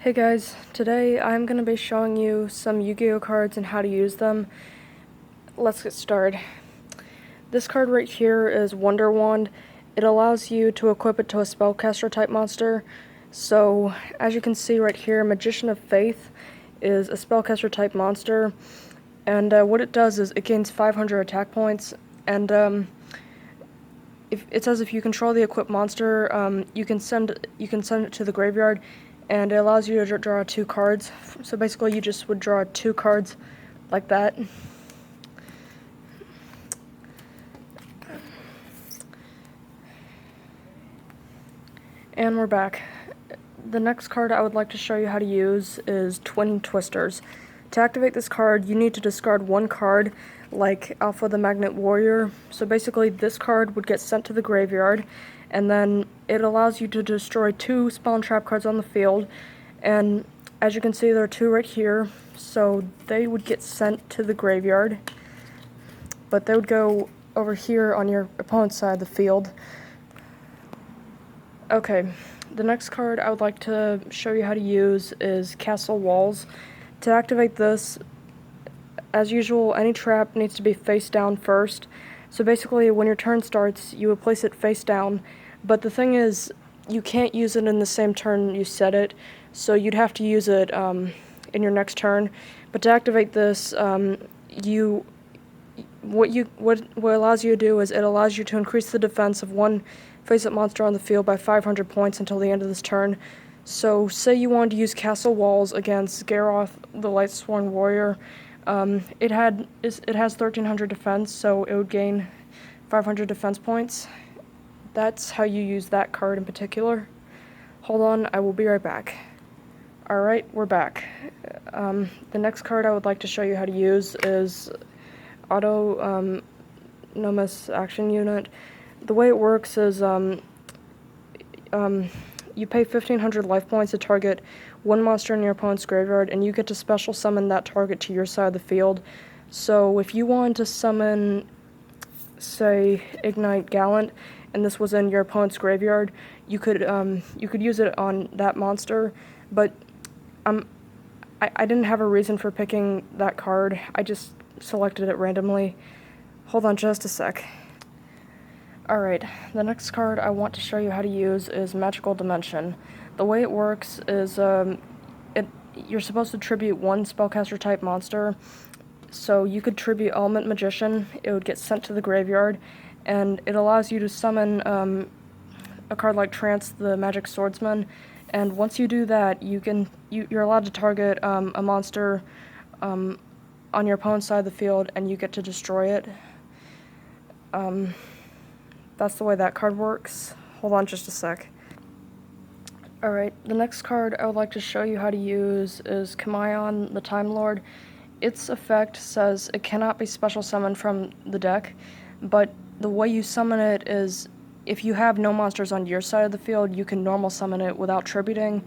Hey guys, today I'm going to be showing you some Yu-Gi-Oh cards and how to use them. Let's get started. This card right here is Wonder Wand. It allows you to equip it to a spellcaster type monster. So, as you can see right here, Magician of Faith is a spellcaster type monster. And what it does is it gains 500 attack points. And it says if you control the equipped monster, you can send it to the graveyard. And it allows you to draw 2 cards. So basically you just would draw 2 cards like that. And we're back. The next card I would like to show you how to use is Twin Twisters. To activate this card, you need to discard 1 card, like Alpha the Magnet Warrior. So basically this card would get sent to the graveyard, and then it allows you to destroy 2 spell and trap cards on the field. And as you can see, there are 2 right here, so they would get sent to the graveyard, but they would go over here on your opponent's side of the field. Okay, the next card I would like to show you how to use is Castle Walls. To activate this, as usual, any trap needs to be face down first. So basically, when your turn starts, you would place it face down, but the thing is, you can't use it in the same turn you set it, so you'd have to use it in your next turn. But to activate this, what allows you to do is it allows you to increase the defense of 1 face-up monster on the field by 500 points until the end of this turn. So, say you wanted to use Castle Walls against Garoth, the Lightsworn Warrior. It has 1300 defense, so it would gain 500 defense points. That's how you use that card in particular. Hold on, I will be right back. Alright, we're back. The next card I would like to show you how to use is Autonomous Action Unit. The way it works is you pay 1500 life points to target 1 monster in your opponent's graveyard, and you get to special summon that target to your side of the field. So if you wanted to summon, say, Ignite Gallant, and this was in your opponent's graveyard, you could use it on that monster, but I didn't have a reason for picking that card. I just selected it randomly. Hold on just a sec. Alright, the next card I want to show you how to use is Magical Dimension. The way it works is you're supposed to tribute 1 spellcaster type monster. So you could tribute Element Magician, it would get sent to the graveyard, and it allows you to summon a card like Trance the Magic Swordsman. And once you do that, you're allowed to target a monster on your opponent's side of the field, and you get to destroy it. That's the way that card works. Hold on just a sec. Alright, the next card I would like to show you how to use is Kamayon, the Time Lord. Its effect says it cannot be special summoned from the deck, but the way you summon it is if you have no monsters on your side of the field, you can normal summon it without tributing.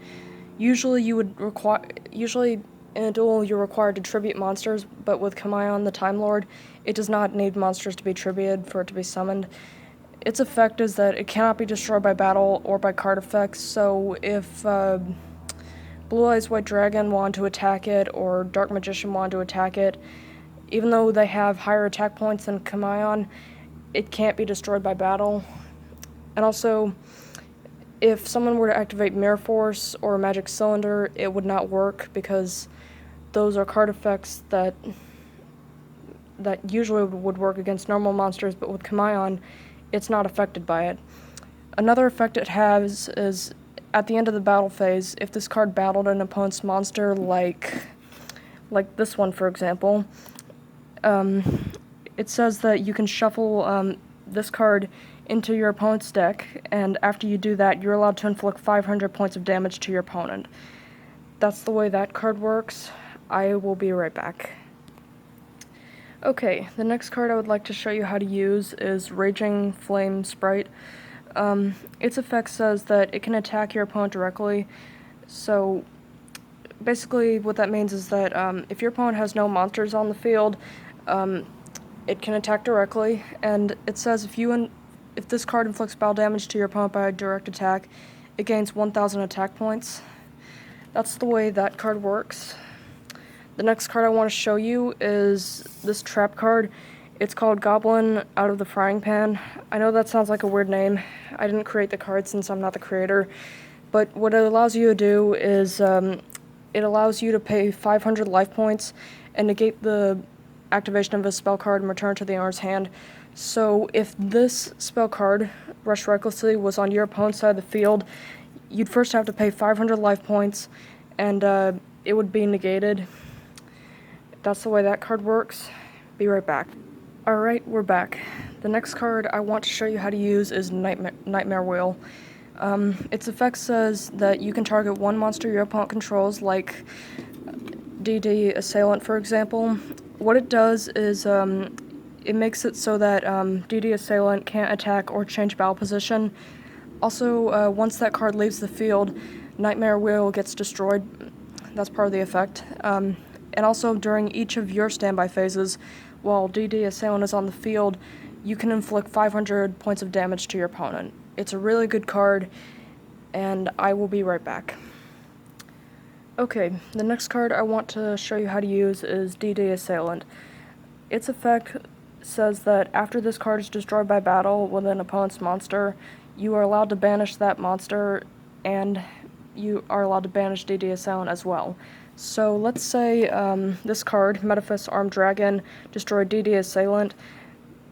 Usually in a duel you're required to tribute monsters, but with Kamayon, the Time Lord, it does not need monsters to be tributed for it to be summoned. Its effect is that it cannot be destroyed by battle or by card effects, so if Blue Eyes White Dragon wanted to attack it, or Dark Magician wanted to attack it, even though they have higher attack points than Kamayon, it can't be destroyed by battle. And also, if someone were to activate Mirror Force or Magic Cylinder, it would not work, because those are card effects that usually would work against normal monsters, but with Kamayon, it's not affected by it. Another effect it has is, at the end of the battle phase, if this card battled an opponent's monster, like this one for example, it says that you can shuffle this card into your opponent's deck, and after you do that, you're allowed to inflict 500 points of damage to your opponent. That's the way that card works. I will be right back. Okay, the next card I would like to show you how to use is Raging Flame Sprite. Its effect says that it can attack your opponent directly. So basically what that means is that if your opponent has no monsters on the field, it can attack directly, and it says if this card inflicts battle damage to your opponent by a direct attack, it gains 1000 attack points. that's the way that card works. The next card I want to show you is this trap card. It's called Goblin Out of the Frying Pan. I know that sounds like a weird name. I didn't create the card since I'm not the creator. But what it allows you to do is it allows you to pay 500 life points and negate the activation of a spell card and return to the owner's hand. So if this spell card, Rush Recklessly, was on your opponent's side of the field, you'd first have to pay 500 life points and it would be negated. That's the way that card works. Be right back. Alright, we're back. The next card I want to show you how to use is Nightmare Wheel. Its effect says that you can target one monster your opponent controls, like DD Assailant, for example. What it does is it makes it so that DD Assailant can't attack or change battle position. Also, once that card leaves the field, Nightmare Wheel gets destroyed. That's part of the effect. And also, during each of your standby phases, while DD Assailant is on the field, you can inflict 500 points of damage to your opponent. It's a really good card, and I will be right back. Okay, the next card I want to show you how to use is DD Assailant. Its effect says that after this card is destroyed by battle with an opponent's monster, you are allowed to banish that monster, and you are allowed to banish DD Assailant as well. So let's say this card, Metaphys Armed Dragon, destroyed DD Assailant,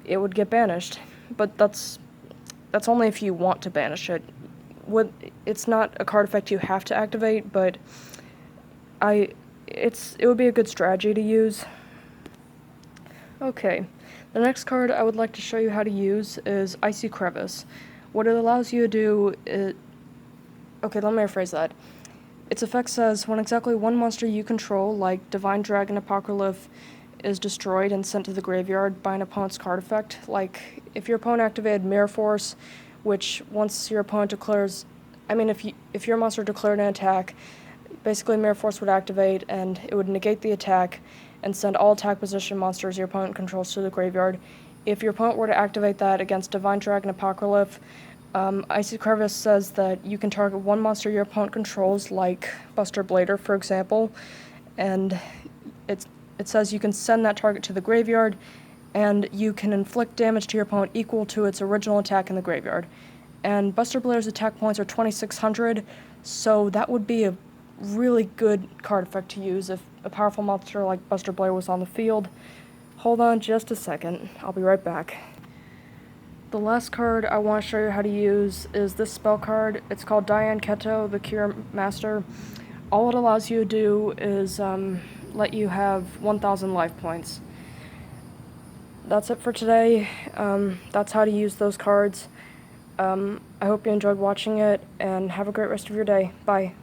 it would get banished. But that's only if you want to banish it. It's not a card effect you have to activate, but it would be a good strategy to use. Okay, the next card I would like to show you how to use is Icy Crevice. What it allows you to do is... Okay, let me rephrase that. Its effect says, when exactly one monster you control, like Divine Dragon Apocalypse, is destroyed and sent to the graveyard by an opponent's card effect, like if your opponent activated Mirror Force, which once your opponent declares... if your monster declared an attack, basically Mirror Force would activate and it would negate the attack and send all attack position monsters your opponent controls to the graveyard. If your opponent were to activate that against Divine Dragon Apocalypse, Icy Crevice says that you can target one monster your opponent controls, like Buster Blader, for example, and it says you can send that target to the graveyard, and you can inflict damage to your opponent equal to its original attack in the graveyard. And Buster Blader's attack points are 2,600, so that would be a really good card effect to use if a powerful monster like Buster Blader was on the field. Hold on just a second, I'll be right back. The last card I want to show you how to use is this spell card. It's called Diane Keto, the Cure Master. All it allows you to do is let you have 1,000 life points. That's it for today. That's how to use those cards. I hope you enjoyed watching it, and have a great rest of your day. Bye.